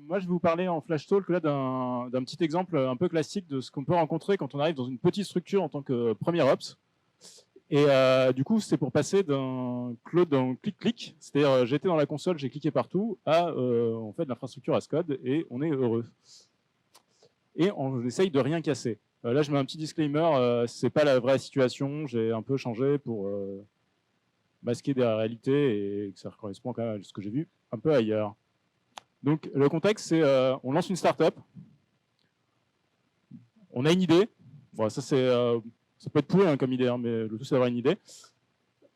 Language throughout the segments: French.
Moi, je vais vous parler en flash talk là d'un petit exemple un peu classique de ce qu'on peut rencontrer quand on arrive dans une petite structure en tant que premier ops. Et du coup, c'est pour passer d'un clic-clic, c'est-à-dire j'étais dans la console, j'ai cliqué partout, à on fait de l'infrastructure as code et on est heureux. Et on essaye de rien casser. Là, je mets un petit disclaimer, c'est pas la vraie situation, j'ai un peu changé pour masquer des réalités et que ça correspond quand même à ce que j'ai vu un peu ailleurs. Donc, le contexte, c'est on lance une startup, on a une idée. Bon, ça peut être pourri hein, comme idée, hein, mais le tout, c'est d'avoir une idée.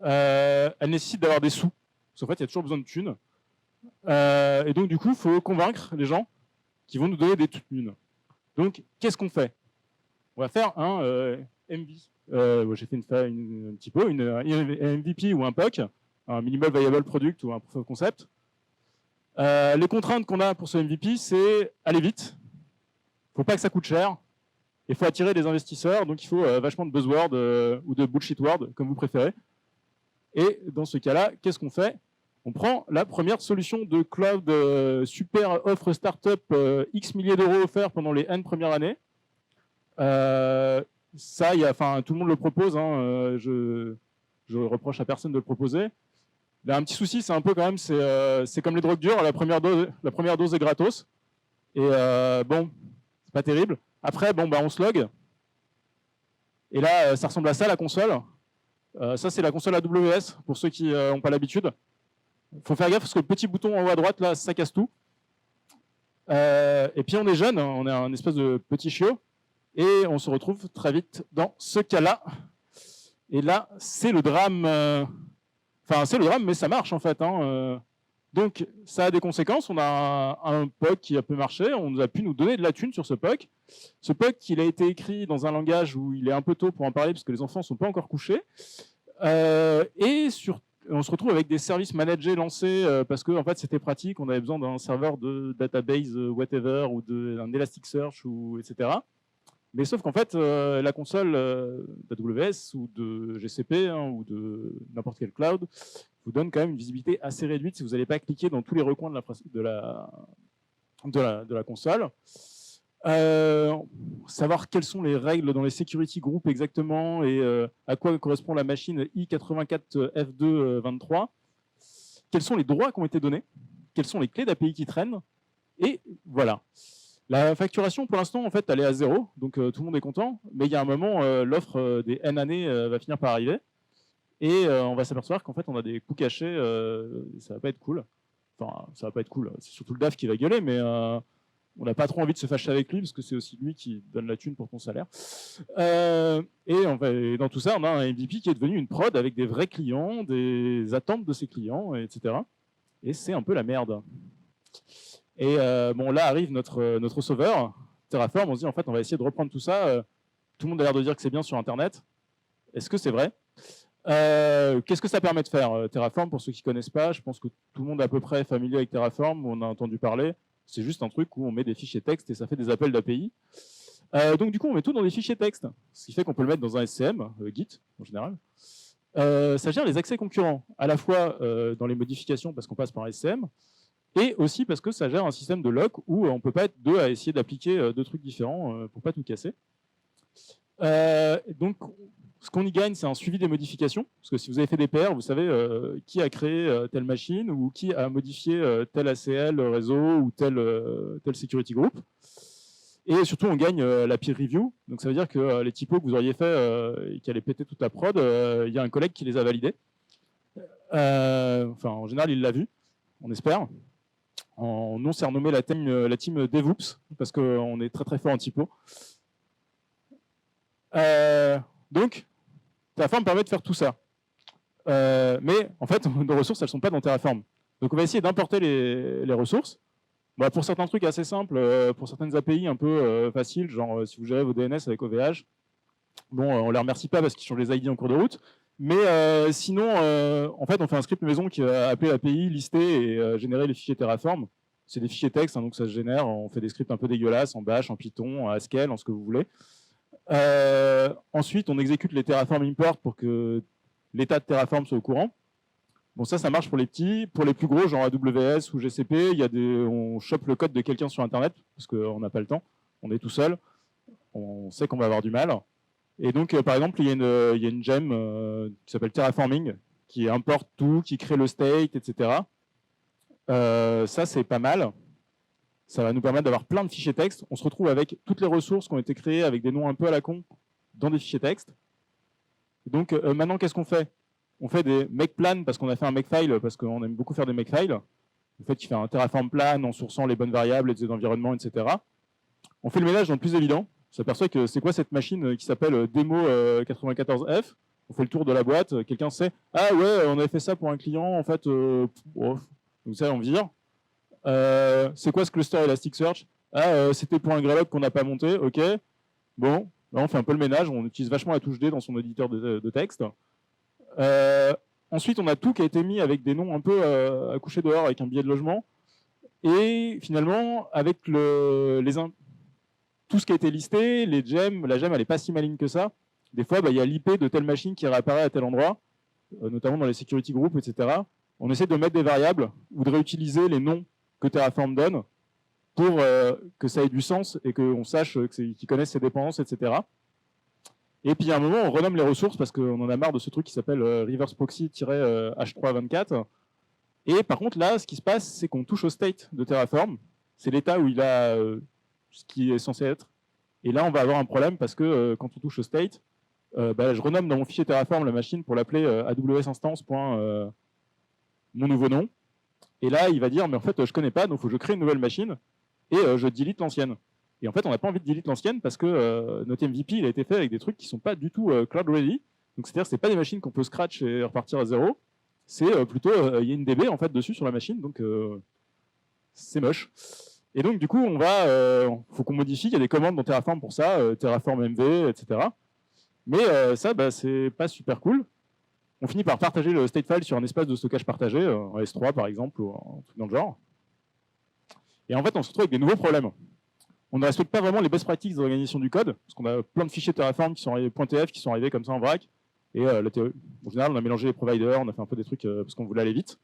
Elle nécessite d'avoir des sous, parce qu'en fait, il y a toujours besoin de thunes. Et donc, du coup, il faut convaincre les gens qui vont nous donner des thunes. Donc, qu'est-ce qu'on fait? On va faire un MV. J'ai fait un petit peu, un MVP ou un POC, un Minimal Viable Product ou un Proof of Concept. Les contraintes qu'on a pour ce MVP, c'est aller vite. Il ne faut pas que ça coûte cher. Il faut attirer des investisseurs, donc il faut vachement de buzzwords ou de bullshit words, comme vous préférez. Et dans ce cas-là, qu'est-ce qu'on fait? On prend la première solution de cloud super offre startup X milliers d'euros offerts pendant les N premières années. Ça, tout le monde le propose. Hein, je reproche à personne de le proposer. Il y a un petit souci, c'est un peu quand même, c'est comme les drogues dures, la première dose est gratos. Et bon, c'est pas terrible. Après, bon, bah, on se log. Et là, ça ressemble à ça, la console. Ça, c'est la console AWS, pour ceux qui n'ont pas l'habitude. Il faut faire gaffe parce que le petit bouton en haut à droite, là, ça casse tout. Et puis, on est jeune, on est un espèce de petit chiot. Et on se retrouve très vite dans ce cas-là. Et là, c'est le drame. Enfin, c'est le drame, mais ça marche, en fait. Hein. Donc, ça a des conséquences. On a un POC qui a peu marché. On a pu nous donner de la thune sur ce POC. Ce POC, il a été écrit dans un langage où il est un peu tôt pour en parler, parce que les enfants ne sont pas encore couchés. On se retrouve avec des services managés lancés parce que en fait, c'était pratique. On avait besoin d'un serveur de database whatever ou d'un Elasticsearch, etc. Mais sauf qu'en fait, la console d'AWS ou de GCP hein, ou de n'importe quel cloud vous donne quand même une visibilité assez réduite si vous n'allez pas cliquer dans tous les recoins de la console. Savoir quelles sont les règles dans les security groups exactement et à quoi correspond la machine I84F223. Quels sont les droits qui ont été donnés? Quelles sont les clés d'API qui traînent? Et voilà. La facturation, pour l'instant, en fait, elle est à 0, donc tout le monde est content. Mais il y a un moment, l'offre des N années va finir par arriver. Et on va s'apercevoir qu'en fait, on a des coûts cachés, ça va pas être cool. Enfin, ça va pas être cool. C'est surtout le DAF qui va gueuler, mais on n'a pas trop envie de se fâcher avec lui, parce que c'est aussi lui qui donne la thune pour ton salaire. Et dans tout ça, on a un MVP qui est devenu une prod avec des vrais clients, des attentes de ses clients, etc. Et c'est un peu la merde. Et bon, là arrive notre sauveur, Terraform. On se dit, en fait, on va essayer de reprendre tout ça. Tout le monde a l'air de dire que c'est bien sur Internet. Est-ce que c'est vrai? Qu'est-ce que ça permet de faire, Terraform? Pour ceux qui ne connaissent pas, je pense que tout le monde est à peu près familier avec Terraform, on a entendu parler. C'est juste un truc où on met des fichiers texte et ça fait des appels d'API. Donc du coup, on met tout dans des fichiers texte, ce qui fait qu'on peut le mettre dans un SCM, Git en général. Ça gère les accès concurrents, à la fois dans les modifications parce qu'on passe par un SCM, et aussi parce que ça gère un système de lock où on ne peut pas être deux à essayer d'appliquer deux trucs différents pour pas tout casser. Donc, ce qu'on y gagne, c'est un suivi des modifications. Parce que si vous avez fait des PR, vous savez qui a créé telle machine ou qui a modifié tel ACL réseau ou tel security group. Et surtout, on gagne la peer review. Donc, ça veut dire que les typos que vous auriez fait et qui allaient péter toute la prod, il y a un collègue qui les a validés. En général, il l'a vu, on espère. Nous, c'est renommé la team DevOps, parce qu'on est très très fort en typo. Donc, Terraform permet de faire tout ça. Mais en fait, nos ressources, elles ne sont pas dans Terraform. Donc, on va essayer d'importer les ressources. Bon, pour certains trucs assez simples, pour certaines API un peu faciles, genre si vous gérez vos DNS avec OVH, bon, on ne les remercie pas parce qu'ils changent les ID en cours de route. Mais sinon, en fait, on fait un script maison qui va appeler l'API, lister et générer les fichiers Terraform. C'est des fichiers texte, hein, donc ça se génère. On fait des scripts un peu dégueulasses en Bash, en Python, en Haskell, en ce que vous voulez. Ensuite, on exécute les Terraform import pour que l'état de Terraform soit au courant. Bon, ça marche pour les petits. Pour les plus gros, genre AWS ou GCP, on chope le code de quelqu'un sur Internet, parce qu'on n'a pas le temps, on est tout seul, on sait qu'on va avoir du mal. Et donc, par exemple, il y a une gem qui s'appelle Terraforming, qui importe tout, qui crée le state, etc. Ça, c'est pas mal. Ça va nous permettre d'avoir plein de fichiers texte. On se retrouve avec toutes les ressources qui ont été créées avec des noms un peu à la con dans des fichiers texte. Donc, maintenant, qu'est-ce qu'on fait? On fait des makeplans parce qu'on a fait un makefile, parce qu'on aime beaucoup faire des makefiles. En fait, il fait un Terraform plan en sourçant les bonnes variables, les environnements, etc. On fait le ménage dans le plus évident. On s'aperçoit que c'est quoi cette machine qui s'appelle Demo 94F. On fait le tour de la boîte. Quelqu'un sait, ah ouais, on avait fait ça pour un client, en fait, donc ça, on vire. C'est quoi ce cluster Elasticsearch? Ah, c'était pour un Greylock qu'on n'a pas monté, ok. Bon, là, on fait un peu le ménage. On utilise vachement la touche D dans son éditeur de texte. Ensuite, on a tout qui a été mis avec des noms un peu à coucher dehors avec un billet de logement. Et finalement, avec tout ce qui a été listé, la gem, elle n'est pas si maligne que ça. Des fois, il y a l'IP de telle machine qui réapparaît à tel endroit, notamment dans les security groups, etc. On essaie de mettre des variables ou de réutiliser les noms que Terraform donne pour que ça ait du sens et qu'on sache qu'ils connaissent ses dépendances, etc. Et puis, à un moment, on renomme les ressources parce qu'on en a marre de ce truc qui s'appelle reverse proxy-h324. Et par contre, là, ce qui se passe, c'est qu'on touche au state de Terraform. C'est l'état où il a ce qui est censé être. Et là, on va avoir un problème parce que quand on touche au state, je renomme dans mon fichier Terraform la machine pour l'appeler AWS instance. Mon nouveau nom. Et là, il va dire, mais en fait, je ne connais pas, donc il faut que je crée une nouvelle machine et je delete l'ancienne. Et en fait, on n'a pas envie de delete l'ancienne parce que notre MVP, il a été fait avec des trucs qui ne sont pas du tout cloud ready. Donc, c'est-à-dire que ce n'est pas des machines qu'on peut scratch et repartir à zéro. C'est plutôt, il y a une DB en fait dessus sur la machine, donc c'est moche. Et donc, du coup, faut qu'on modifie. Il y a des commandes dans Terraform pour ça, Terraform MV, etc. Mais ça, c'est pas super cool. On finit par partager le state file sur un espace de stockage partagé, en S3 par exemple, ou un truc dans le genre. Et en fait, on se retrouve avec des nouveaux problèmes. On ne respecte pas vraiment les best practices d'organisation du code, parce qu'on a plein de fichiers Terraform qui sont arrivés, .tf qui sont arrivés comme ça en vrac. Et en général, on a mélangé les providers, on a fait un peu des trucs parce qu'on voulait aller vite.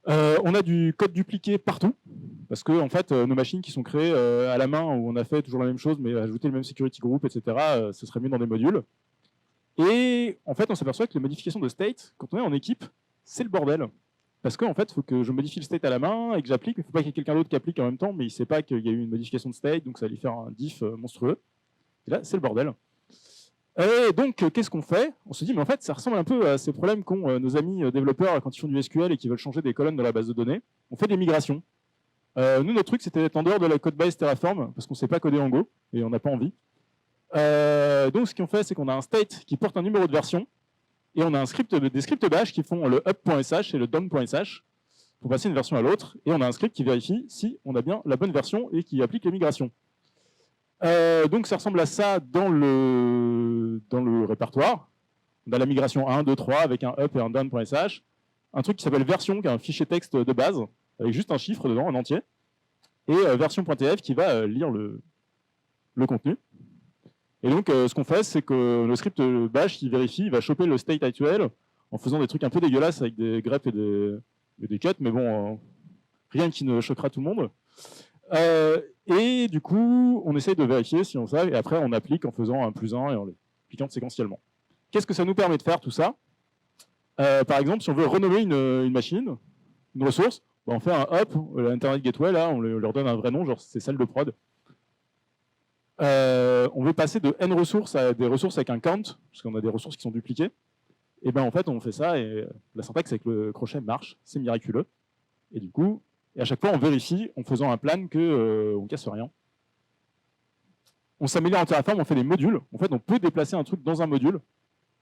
On a du code dupliqué partout, parce que en fait, nos machines qui sont créées à la main, où on a fait toujours la même chose, mais ajouter le même security group, etc., ce serait mieux dans des modules. Et en fait, on s'aperçoit que les modifications de state, quand on est en équipe, c'est le bordel. Parce qu'en fait, il faut que je modifie le state à la main et que j'applique. Il ne faut pas qu'il y ait quelqu'un d'autre qui applique en même temps, mais il ne sait pas qu'il y a eu une modification de state, donc ça va lui faire un diff monstrueux. Et là, c'est le bordel. Et donc, qu'est-ce qu'on fait? On se dit, mais en fait, ça ressemble un peu à ces problèmes qu'ont nos amis développeurs quand ils font du SQL et qui veulent changer des colonnes de la base de données. On fait des migrations. Nous, notre truc, c'était d'être en dehors de la code base Terraform, parce qu'on ne sait pas coder en Go, et on n'a pas envie. Donc, ce qu'on fait, c'est qu'on a un state qui porte un numéro de version, et on a des scripts bash qui font le up.sh et le down.sh pour passer d'une version à l'autre, et on a un script qui vérifie si on a bien la bonne version et qui applique les migrations. Donc ça ressemble à ça dans le répertoire. On a la migration 1, 2, 3 avec un up et un down.sh, un truc qui s'appelle version, qui est un fichier texte de base, avec juste un chiffre dedans, en entier, et version.tf qui va lire le contenu. Et donc, ce qu'on fait, c'est que le script bash, il vérifie, il va choper le state actuel en faisant des trucs un peu dégueulasses avec des greps et des cuts, mais bon, rien qui ne choquera tout le monde. Et du coup, on essaye de vérifier si on sait, et après, on applique en faisant un plus 1 et en l'appliquant séquentiellement. Qu'est-ce que ça nous permet de faire, tout ça? Par exemple, si on veut renommer une machine, une ressource, on fait un up, l'Internet Gateway, là, on leur donne un vrai nom, genre c'est celle de prod. On veut passer de n ressources à des ressources avec un count, parce qu'on a des ressources qui sont dupliquées. Et ben en fait, on fait ça, et la syntaxe avec le crochet marche, c'est miraculeux. Et du coup, à chaque fois, on vérifie en faisant un plan qu'on ne casse rien. On s'améliore en Terraform, on fait des modules. En fait, on peut déplacer un truc dans un module.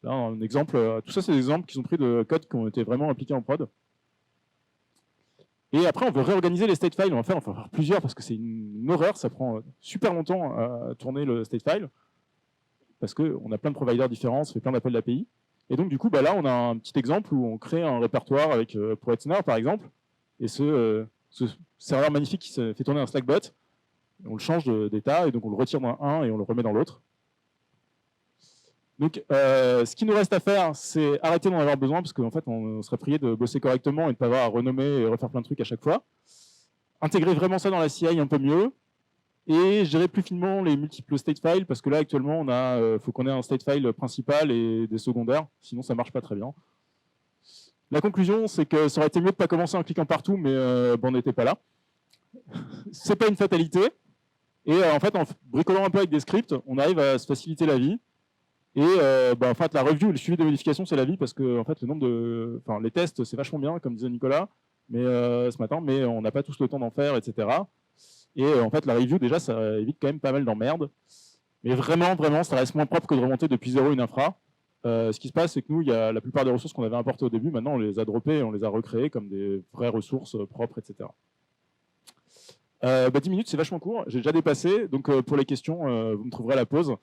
Là, un exemple, tout ça, c'est des exemples qui sont pris de codes qui ont été vraiment appliqués en prod. Et après, on veut réorganiser les state files. On va faire plusieurs parce que c'est une horreur. Ça prend super longtemps à tourner le state file parce qu'on a plein de providers différents, ça fait plein d'appels d'API. Et donc, du coup, là, on a un petit exemple où on crée un répertoire avec, pour Etzner, par exemple. Et ce serveur magnifique qui fait tourner un Slackbot, on le change d'état et donc on le retire dans un et on le remet dans l'autre. Donc, ce qu'il nous reste à faire, c'est arrêter d'en avoir besoin, parce qu'en fait, on serait prié de bosser correctement et de ne pas avoir à renommer et refaire plein de trucs à chaque fois. Intégrer vraiment ça dans la CI un peu mieux, et gérer plus finement les multiples state files, parce que là, actuellement, faut qu'on ait un state file principal et des secondaires, sinon ça ne marche pas très bien. La conclusion, c'est que ça aurait été mieux de ne pas commencer en cliquant partout, mais on n'était pas là. C'est pas une fatalité. Et en fait, en bricolant un peu avec des scripts, on arrive à se faciliter la vie. Et en fait, la review et le suivi des modifications, c'est la vie, parce que en fait, les tests, c'est vachement bien, comme disait Nicolas, mais ce matin, mais on n'a pas tous le temps d'en faire, etc. Et en fait, la review, déjà, ça évite quand même pas mal d'emmerdes. Mais vraiment, vraiment, ça reste moins propre que de remonter depuis zéro une infra. Ce qui se passe, c'est que nous, il y a la plupart des ressources qu'on avait importées au début, maintenant, on les a droppées et on les a recréées comme des vraies ressources propres, etc. 10 minutes, c'est vachement court. J'ai déjà dépassé. Donc, pour les questions, vous me trouverez à la pause.